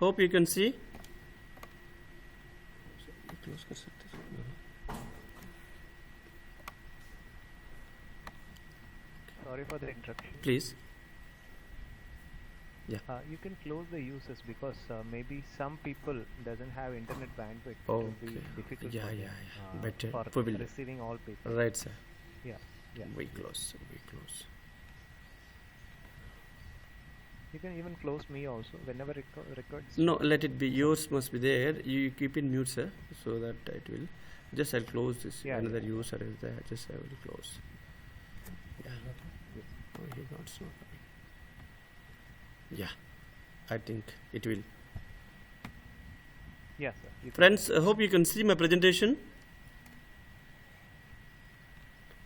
Hope you can see. Sorry for the interruption. Please. Yeah. You can close the uses because maybe some people doesn't have internet bandwidth. It will be difficult Yeah, for yeah, them, yeah. Better. for We will. receiving all people. Right, sir. Yeah, yeah. We close. We close. You can even close me also whenever records. No, let it be. Yours must be there. You keep in mute, sir, so that it will. Just I'll close this. Yeah, Another yeah. user is there. Just I will close. Yeah. Oh, he got it's not coming. Yeah, I think it will. Yes, sir. You can- Friends, I hope you can see my presentation.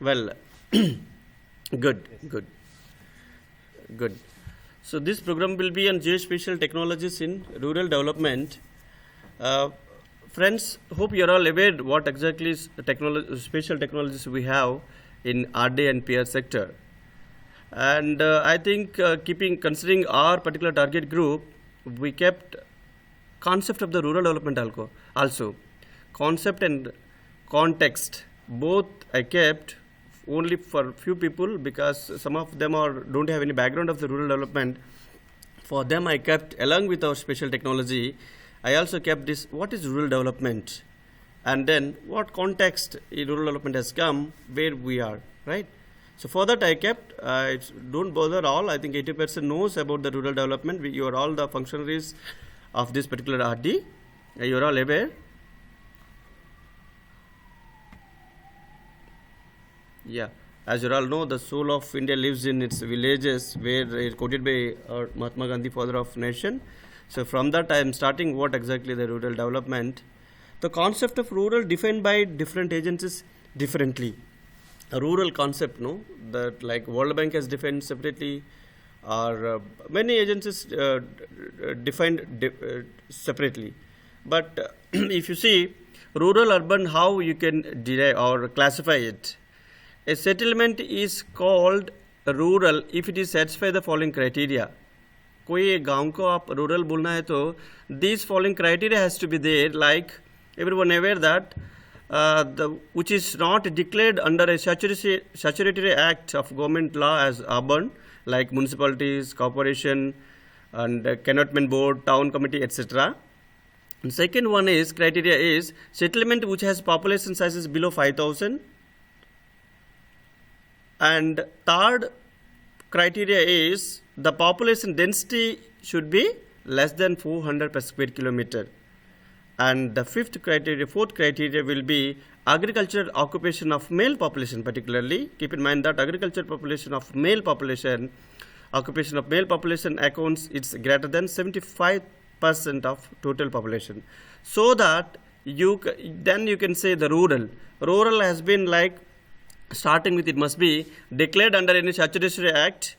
Well, good, Yes. good, good. So this program will be on geospatial technologies in rural development. Friends, hope you are all aware what exactly is the spatial technologies we have in RD and PR sector. And I think considering our particular target group, we kept concept of the rural development also. Concept and context, both I kept only for few people because some of them don't have any background of the rural development. For them I kept, along with our special technology, I also kept this, what is rural development? And then what context in rural development has come, where we are, right? So for that I kept, don't bother all, I think 80% knows about the rural development. You are all the functionaries of this particular RD. You are all aware. Yeah, as you all know, the soul of India lives in its villages, where it quoted by Mahatma Gandhi, father of nation. So from that I am starting what exactly the rural development. The concept of rural defined by different agencies differently. A rural concept, no, that like World Bank has defined separately, or many agencies defined separately. But if you see rural urban, how you can derive or classify it. A settlement is called rural if it is satisfy the following criteria. कोई एक गांव को आप rural बोलना है तो these following criteria has to be there, like everyone aware that which is not declared under a statutory act of government law as urban, like municipalities, corporation, and cantonment board, town committee, etc. And second one is criteria is settlement which has population sizes below 5,000. And third criteria is the population density should be less than 400 per square kilometer. And the fourth criteria will be agricultural occupation of male population. Particularly keep in mind that agricultural population of male population, occupation of male population accounts it's greater than 75% of total population. So that then you can say the rural has been like, starting with it must be declared under any statutory act,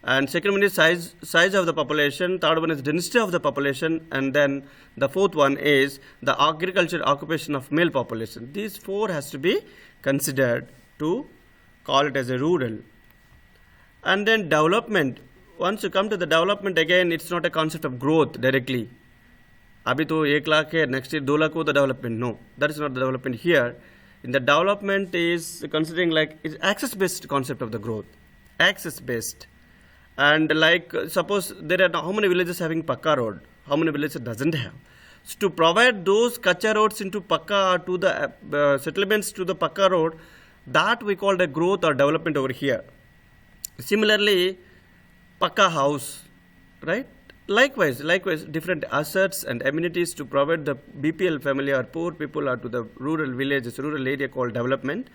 and second one is size of the population, third one is density of the population, and then the fourth one is the agriculture occupation of male population. These four has to be considered to call it as a rural. And then development, once you come to the development, again it's not a concept of growth directly. अभी तो 1 लाख है, next year 2 lakh हो the development. No, that is not the development here. In the development is considering like it's access based concept of the growth, access based. And like suppose there are how many villages having Pakka road, how many villages doesn't have. So to provide those Kacha roads into Pakka, to the settlements to the Pakka road, that we call the growth or development over here. Similarly, Pakka house, right? Likewise, different assets and amenities to provide the BPL family or poor people or to the rural villages, rural area called development.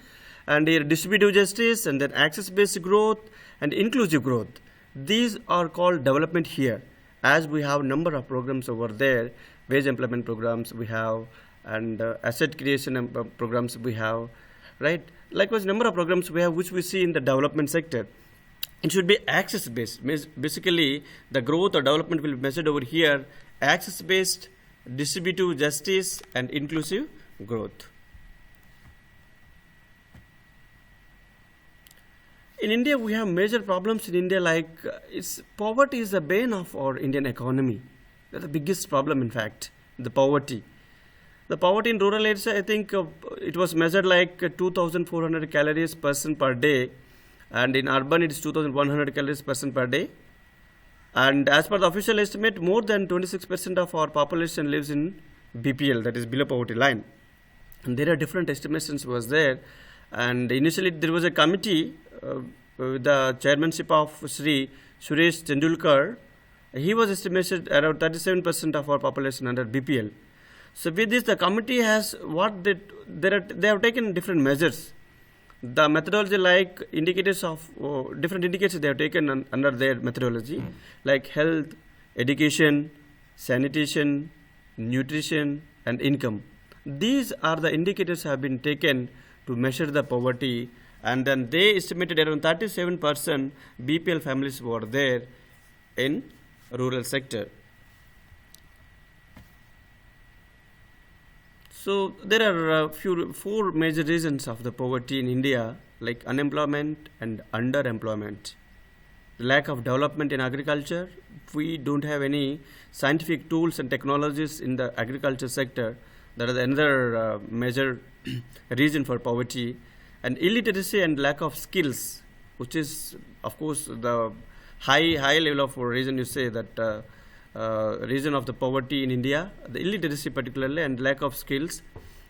And here distributive justice and then access-based growth and inclusive growth. These are called development here. As we have number of programs over there, wage employment programs we have, and asset creation programs we have, right? Likewise, number of programs we have which we see in the development sector. It should be access based. Basically, the growth or development will be measured over here, access based, distributive justice, and inclusive growth. In India, we have major problems in India, like poverty is the bane of our Indian economy. That's the biggest problem, in fact, the poverty. The poverty in rural areas, I think it was measured like 2,400 calories person per day, and in urban it is 2,100 calories person per day. And as per the official estimate, more than 26% of our population lives in BPL, that is below poverty line. And there are different estimations was there. And initially there was a committee with the chairmanship of Sri Suresh Tendulkar. He was estimated around 37% of our population under BPL. So with this, the committee has they have taken different measures. The methodology, like indicators of different indicators they have taken under their methodology, like health, education, sanitation, nutrition, and income. These are the indicators have been taken to measure the poverty, and then they estimated around 37% BPL families were there in rural sector. So there are four major reasons of the poverty in India, like unemployment and underemployment. Lack of development in agriculture. We don't have any scientific tools and technologies in the agriculture sector. That is another major reason for poverty. And illiteracy and lack of skills, which is, of course, the high level of reason you say that reason of the poverty in India, the illiteracy particularly, and lack of skills,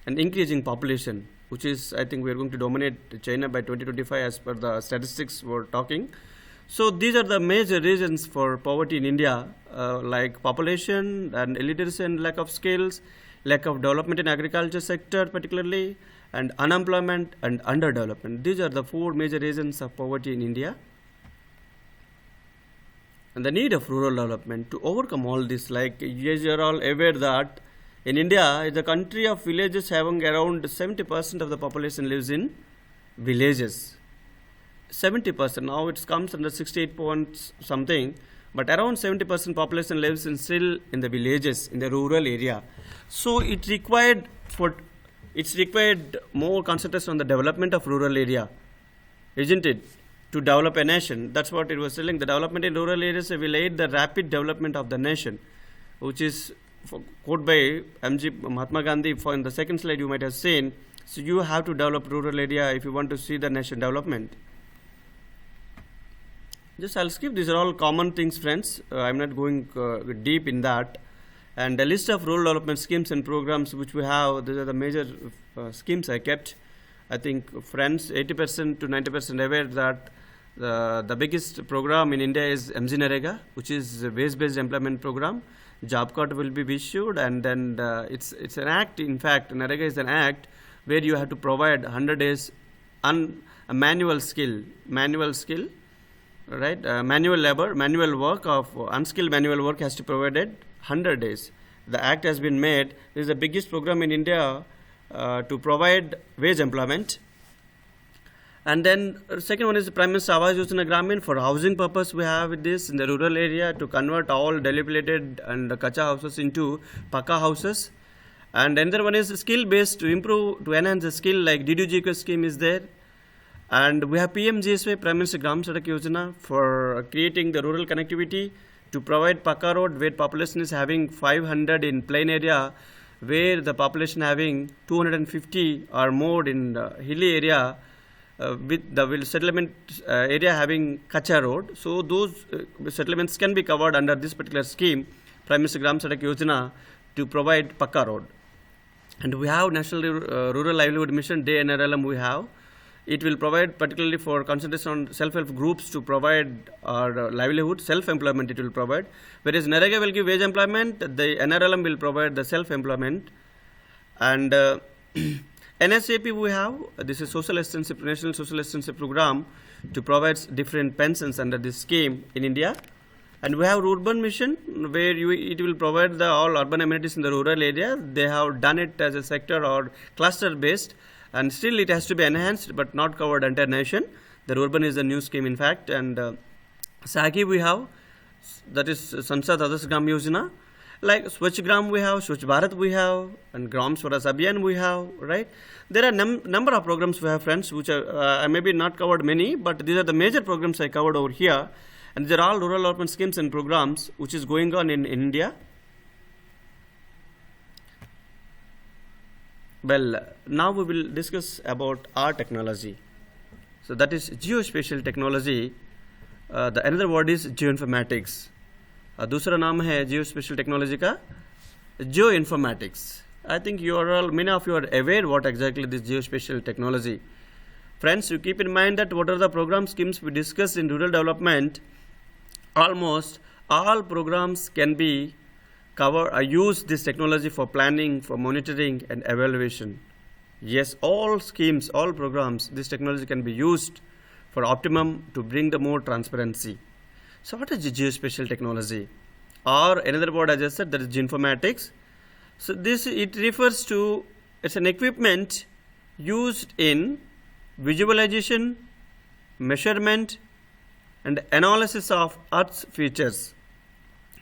and increasing population, which is, I think we are going to dominate China by 2025 as per the statistics we're talking. So these are the major reasons for poverty in India, like population and illiteracy and lack of skills, lack of development in agriculture sector particularly, and unemployment and underdevelopment. These are the four major reasons of poverty in India. And the need of rural development to overcome all this, like as you are all aware that in India is a country of villages, having around 70% of the population lives in villages. 70%, now it comes under 68 point something, but around 70% population lives still in the villages, in the rural area. So it's required more concentration on the development of rural area, isn't it? To develop a nation. That's what it was telling. The development in rural areas will aid the rapid development of the nation, which is quote by M.G. Mahatma Gandhi. For in the second slide you might have seen. So you have to develop rural area if you want to see the nation development. Just I'll skip. These are all common things, friends. I'm not going deep in that. And the list of rural development schemes and programs which we have, these are the major schemes I kept. I think friends 80% to 90% aware that the biggest program in India is MGNREGA, which is a wage-based employment program. Job card will be issued, and then it's an act. In fact, NREGA is an act where you have to provide 100 days a manual skill, right? Manual labor, manual work of unskilled manual work has to be provided 100 days. The act has been made. This is the biggest program in India to provide wage employment. And then second one is the Prime Minister Awas Yojana Gramin. For housing purpose we have this in the rural area to convert all dilapidated and kacha houses into Paka houses. And another one is skill based to enhance the skill, like DDGK scheme is there. And we have PMGSY, Prime Minister Gram Sadak Yojana, for creating the rural connectivity to provide Paka road where population is having 500 in plain area, where the population having 250 or more in hilly area, with the settlement area having Kacha road. So those settlements can be covered under this particular scheme, Prime Minister Gram Sadak Yojana, to provide Paka road. And we have National Rural Livelihood Mission, Day NRLM we have. It will provide particularly for concentration on self-help groups to provide livelihood, self-employment it will provide. Whereas NREGA will give wage employment, the NRLM will provide the self-employment. And NSAP we have, this is National Social Assistance Program to provide different pensions under this scheme in India. And we have Urban Mission where it will provide all urban amenities in the rural area. They have done it as a sector or cluster based, and still it has to be enhanced but not covered entire nation. The Urban is a new scheme in fact. And SAGI we have, that is Sansad Adarsh Gram Yojana. Like Swachh Gram we have, Swachh Bharat we have, and Gram Swaraj Abhiyan we have, right? There are number of programs we have, friends, which are I maybe not covered many, but these are the major programs I covered over here. And these are all rural development schemes and programs which is going on in India. Well, now we will discuss about our technology. So that is geospatial technology. The another word is geoinformatics. दूसरा नाम है geospatial technology का geoinformatics. I think many of you are aware what exactly this geospatial technology. Friends, you keep in mind that what are the program schemes we discussed in rural development. Almost all programs can be use this technology for planning, for monitoring and evaluation. Yes, all schemes, all programs, this technology can be used for optimum to bring the more transparency. So what is the geospatial technology? Or another word I just said, that is geoinformatics. So it refers to, it's an equipment used in visualization, measurement and analysis of Earth's features.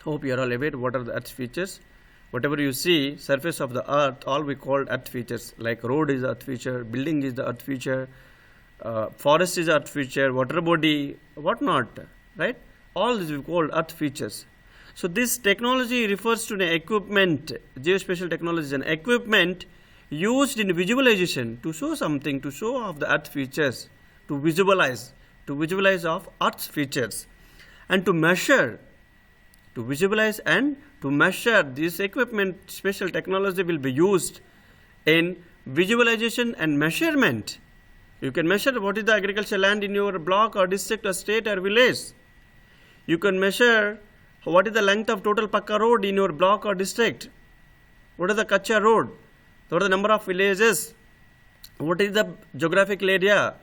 Hope you are all aware what are the Earth's features. Whatever you see, surface of the Earth, all we call Earth features. Like road is the Earth feature, building is the Earth feature, forest is Earth feature, water body, whatnot, right? All these we call Earth features. So this technology refers to an equipment. Geospatial technology is an equipment used in visualization to show something, to show off the Earth features, to visualize of Earth's features, and to measure, to visualize and to measure. This equipment, special technology will be used in visualization and measurement. You can measure what is the agricultural land in your block or district or state or village. You can measure what is the length of total Pakka road in your block or district. What is the Kacha road? What are the number of villages? What is the geographical area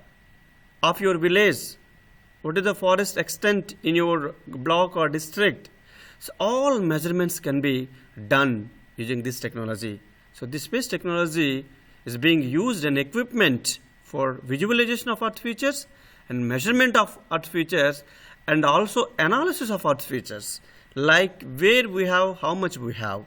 of your village? What is the forest extent in your block or district? So all measurements can be done using this technology. So this space technology is being used in equipment for visualization of Earth features and measurement of Earth features and also analysis of Earth features, like where we have, how much we have,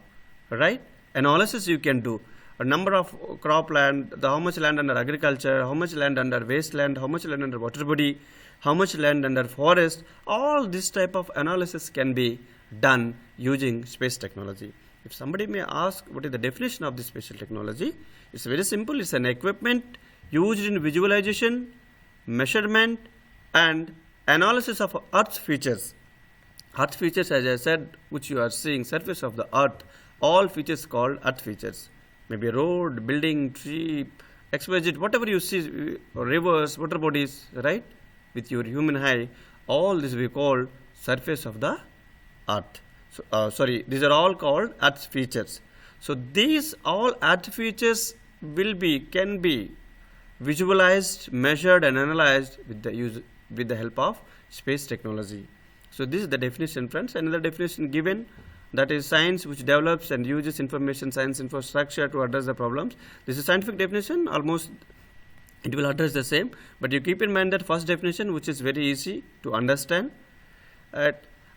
right? Analysis you can do. A number of cropland, how much land under agriculture, how much land under wasteland, how much land under water body, how much land under forest. All this type of analysis can be done using space technology. If somebody may ask what is the definition of this spatial technology, it's very simple. It's an equipment used in visualization, measurement and analysis of Earth's features. Earth features, as I said, which you are seeing, surface of the Earth, all features called Earth features. Maybe a road, building, tree, XYZ, whatever you see, rivers, water bodies, right? With your human eye, all this we call surface of the Earth. So, these are all called Earth features. So these all Earth features can be visualized, measured and analyzed with the help of space technology. So this is the definition, friends. Another definition given, that is science which develops and uses information science infrastructure to address the problems. This is scientific definition, almost it will address the same, but you keep in mind that first definition, which is very easy to understand.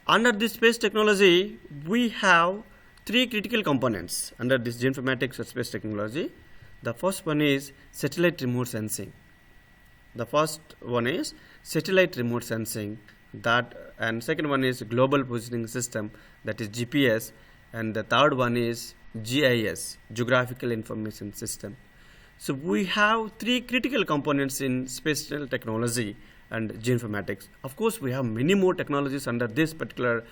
Under this space technology, we have three critical components under this geoinformatics or space technology. The first one is satellite remote sensing. And second one is global positioning system, that is GPS, and the third one is GIS, geographical information system. So we have three critical components in spatial technology and geoinformatics. Of course, we have many more technologies under this particular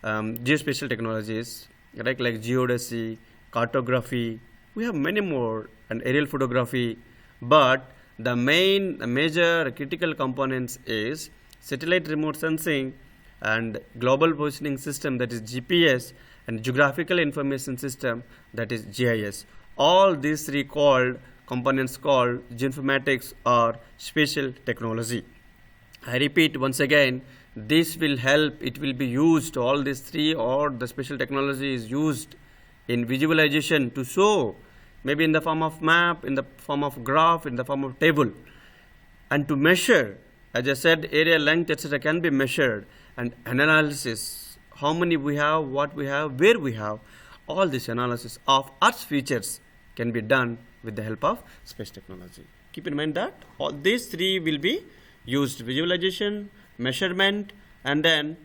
geospatial technologies, like geodesy, cartography. We have many more, and aerial photography. But the major critical components is satellite remote sensing and global positioning system, that is GPS, and geographical information system, that is GIS. All these three components called geoinformatics or spatial technology. I repeat once again, this will help, it will be used, all these three, or the spatial technology is used in visualization to show, maybe in the form of map, in the form of graph, in the form of table, and to measure. As I said, area, length, etc. can be measured, and analysis, how many we have, what we have, where we have, all this analysis of Earth's features can be done with the help of space technology. Keep in mind that all these three will be used: visualization, measurement, and then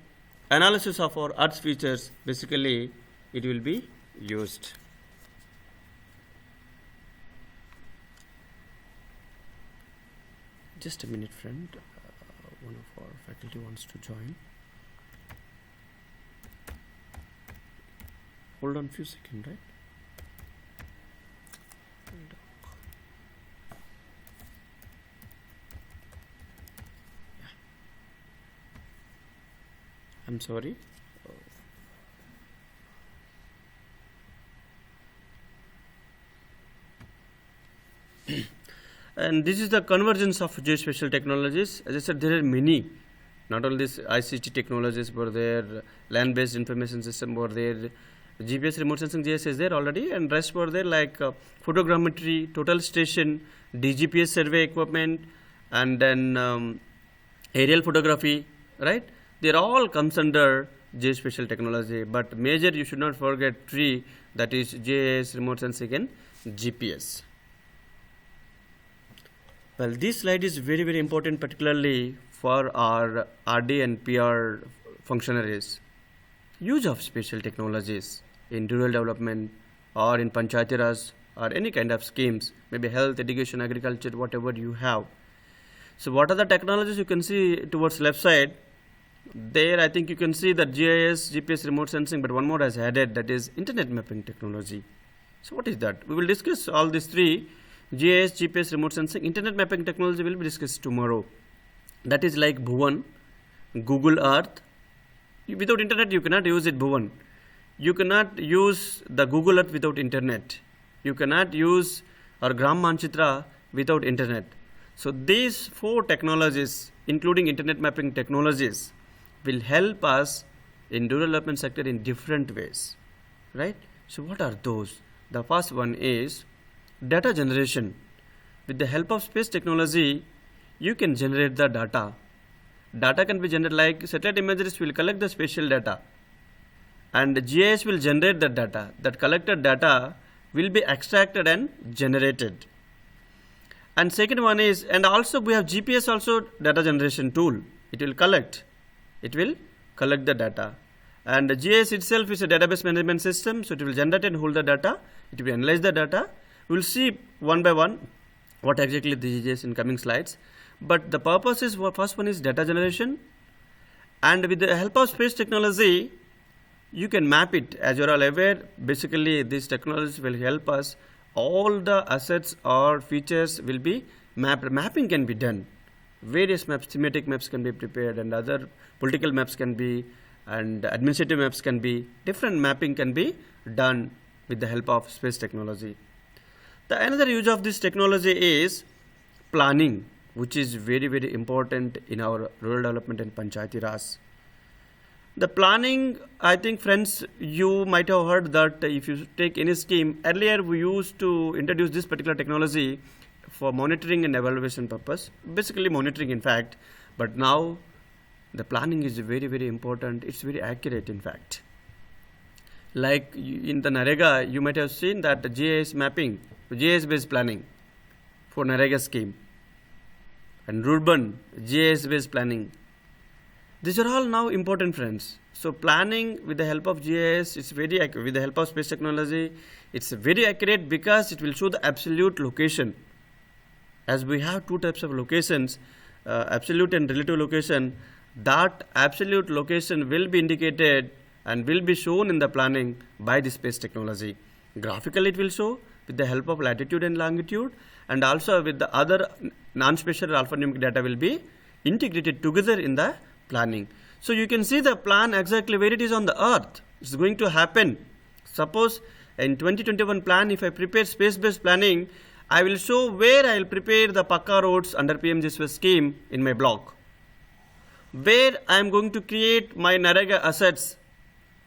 analysis of our Earth's features. Basically, it will be used. Just a minute, friend. One of our faculty wants to join. Hold on few seconds, right? I'm sorry. And this is the convergence of geospatial technologies. As I said, there are many. Not only this ICT technologies were there, land-based information system were there, GPS remote sensing GIS is there already, and rest were there like photogrammetry, total station, DGPS survey equipment, and then aerial photography, right? They all comes under geospatial technology. But major, you should not forget three, that is GIS, remote sensing, and GPS. Well, this slide is very, very important, particularly for our RD and PR functionaries. Use of spatial technologies in rural development or in Panchayati Raj or any kind of schemes, maybe health, education, agriculture, whatever you have. So what are the technologies you can see towards left side? There I think you can see that GIS, GPS, remote sensing, but one more has added, that is internet mapping technology. So what is that? We will discuss all these three. GIS, GPS, remote sensing, internet mapping technology will be discussed tomorrow. That is like Bhuvan, Google Earth. Without internet you cannot use it, Bhuvan. You cannot use the Google Earth without internet. You cannot use our Gram Manchitra without internet. So these four technologies, including internet mapping technologies, will help us in rural development sector in different ways, right? So what are those? The first one is data generation. With the help of space technology, you can generate the data. Data can be generated like satellite imageries will collect the spatial data, and GIS will generate the data. That collected data will be extracted and generated. And second one is, and also we have GPS also data generation tool. It will collect the data. And the GIS itself is a database management system, so it will generate and hold the data. It will analyze the data. We will see one by one what exactly this is in coming slides. But the purpose is, first one is data generation, and with the help of space technology, you can map it. As you are all aware, basically these technologies will help us. All the assets or features will be mapped. Mapping can be done. Various maps, thematic maps can be prepared, and other political maps can be, and administrative maps can be. Different mapping can be done with the help of space technology. The another use of this technology is planning, which is very, very important in our rural development and Panchayati Raj. The planning, I think friends, you might have heard that if you take any scheme, earlier we used to introduce this particular technology for monitoring and evaluation purpose, basically monitoring in fact, but now the planning is very, very important. It's very accurate in fact. Like in the NREGA, you might have seen that the GIS mapping, GIS based planning for NREGA scheme, and urban GIS based planning. These are all now important, friends. So planning with the help of GIS is very accurate. With the help of space technology, it's very accurate because it will show the absolute location. As we have two types of locations, absolute and relative location, that absolute location will be indicated and will be shown in the planning by the space technology. Graphically it will show with the help of latitude and longitude, and also with the other non-spatial alphanumeric data will be integrated together in the planning. So you can see the plan exactly where it is on the earth. It's going to happen. Suppose in 2021 plan, if I prepare space-based planning, I will show where I will prepare the Pakka roads under PMGSY scheme in my block. Where I am going to create my NREGA assets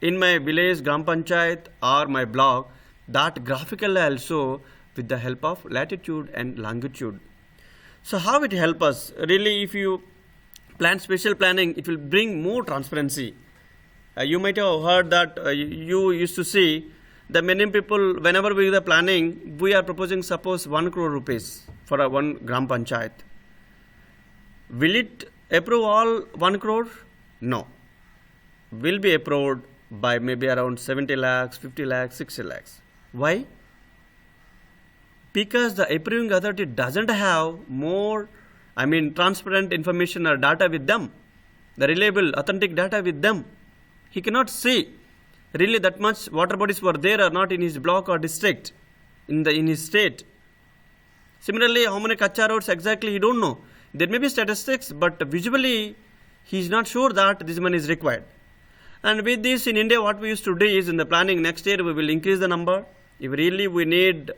in my village, Gram Panchayat or my block, that graphically I will show with the help of latitude and longitude. So how it help us? Really, if you plan spatial planning, it will bring more transparency. You might have heard that you used to see that many people, whenever we do the planning, we are proposing suppose 1 crore rupees for a 1 Gram Panchayat. Will it approve all 1 crore? No. Will be approved by maybe around 70 lakhs, 50 lakhs, 60 lakhs. Why? Because the approving authority doesn't have more transparent information or data with them, the reliable, authentic data with them. He cannot see really that much water bodies were there or not in his block or district, in his state. Similarly, how many kacha roads exactly he don't know. There may be statistics, but visually he is not sure that this money is required. And with this, in India, what we used to do is in the planning next year we will increase the number. If really we need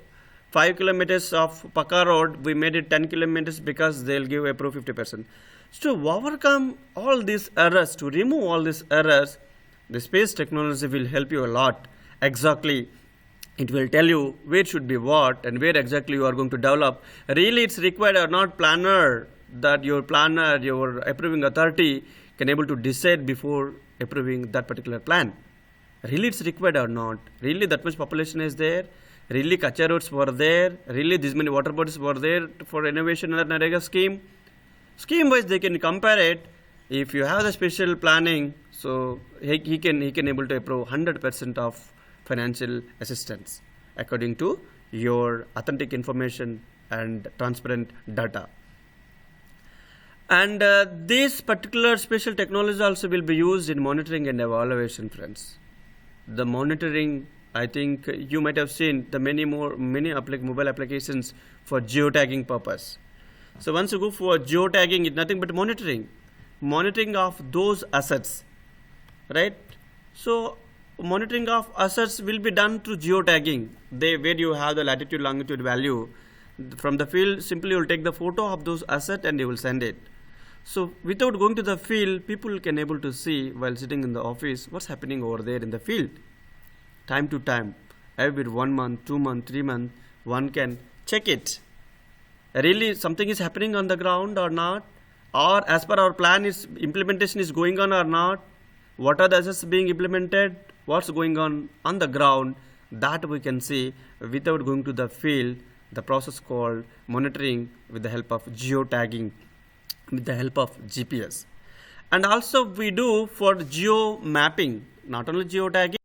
5 kilometers of Pakka road, we made it 10 kilometers because they'll give approve 50%. So to overcome all these errors, to remove all these errors, the space technology will help you a lot. Exactly, it will tell you where should be what and where exactly you are going to develop. Really, it's required or not planner, that your planner, your approving authority can able to decide before approving that particular plan. Really, it's required or not. Really, that much population is there. Really, kacha roads were there. Really, this many water bodies were there for innovation under NREGA scheme. Scheme-wise, they can compare it. If you have the special planning, so he can able to approve 100% of financial assistance according to your authentic information and transparent data. And this particular special technology also will be used in monitoring and evaluation, friends. The monitoring, I think you might have seen the many mobile applications for geotagging purpose. So once you go for geotagging, it's nothing but monitoring of those assets, right? So monitoring of assets will be done through geotagging. Where you have the latitude, longitude value from the field, simply you will take the photo of those assets and you will send it. So without going to the field, people can able to see while sitting in the office what's happening over there in the field. Time to time, every 1 month, 2 months, 3 months, one can check it. Really something is happening on the ground or not, or as per our plan is implementation is going on or not, what are the assets being implemented, what's going on the ground, that we can see without going to the field. The process called monitoring with the help of geotagging, with the help of GPS. And also we do for geo mapping, not only geotagging.